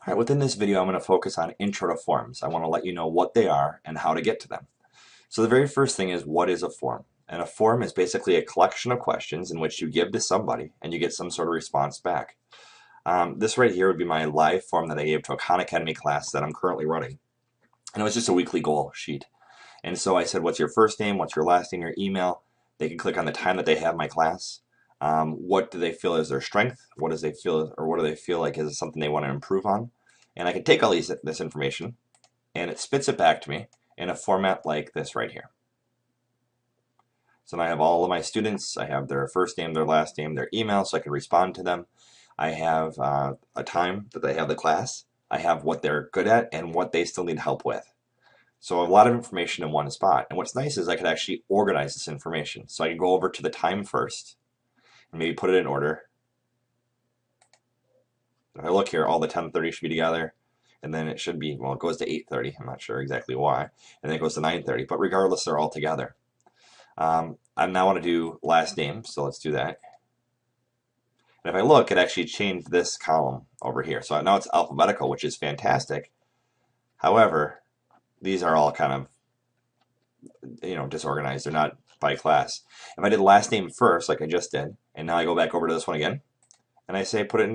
All right, within this video, I'm going to focus on intro to forms. I want to let you know what they are and how to get to them. So the very first thing is, what is a form? And a form is basically a collection of questions in which you give to somebody and you get some sort of response back. This right here would be my live form that I gave to a Khan Academy class that I'm currently running. And it was just a weekly goal sheet. And so I said, what's your first name? What's your last name? Your email? They can click on the time that they have my class. What do they feel is their strength? What does they feel, or what do they feel like is something they want to improve on? And I can take all this information and it spits it back to me in a format like this right here. So now I have all of my students. I have their first name, their last name, their email, so I can respond to them. I have a time that they have the class. I have what they're good at and what they still need help with. So a lot of information in one spot. And what's nice is I could actually organize this information. So I can go over to the time first and maybe put it in order. If I look here, all the 10:30 should be together. And then it should be, well, it goes to 8:30. I'm not sure exactly why. And then it goes to 9:30. But regardless, they're all together. I now want to do last name, so let's do that. And if I look, it actually changed this column over here. So now it's alphabetical, which is fantastic. However, these are all kind of, disorganized. They're not by class. If I did last name first, like I just did, and now I go back over to this one again, and I say put it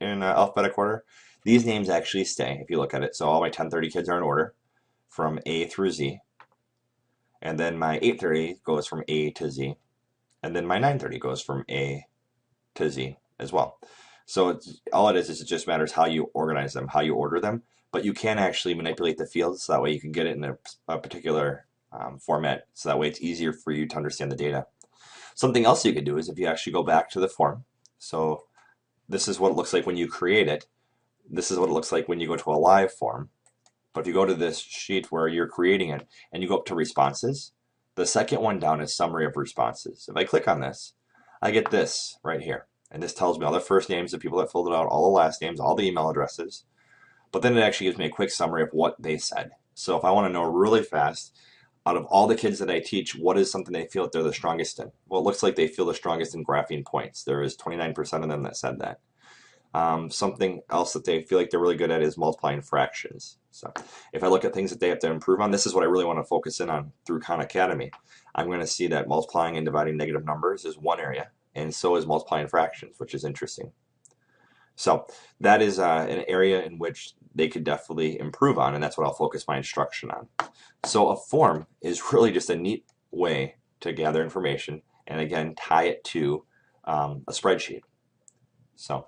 in alphabetical order, these names actually stay if you look at it. So all my 10:30 kids are in order from A through Z. And then my 8:30 goes from A to Z. And then my 9:30 goes from A to Z as well. So all it is it just matters how you organize them, how you order them. But you can actually manipulate the fields so that way you can get it in a particular format. So that way it's easier for you to understand the data. Something else you could do is if you actually go back to the form. So this is what it looks like when you create it. This is what it looks like when you go to a live form. But if you go to this sheet where you're creating it and you go up to responses, the second one down is summary of responses. If I click on this, I get this right here. And this tells me all the first names of people that filled it out, all the last names, all the email addresses. But then it actually gives me a quick summary of what they said. So if I want to know really fast, out of all the kids that I teach, what is something they feel that they're the strongest in? Well, it looks like they feel the strongest in graphing points. There is 29% of them that said that. Something else that they feel like they're really good at is multiplying fractions. So if I look at things that they have to improve on, this is what I really want to focus in on through Khan Academy. I'm going to see that multiplying and dividing negative numbers is one area, and so is multiplying fractions, which is interesting. So that is an area in which they could definitely improve on, and that's what I'll focus my instruction on. So a form is really just a neat way to gather information and again tie it to a spreadsheet. So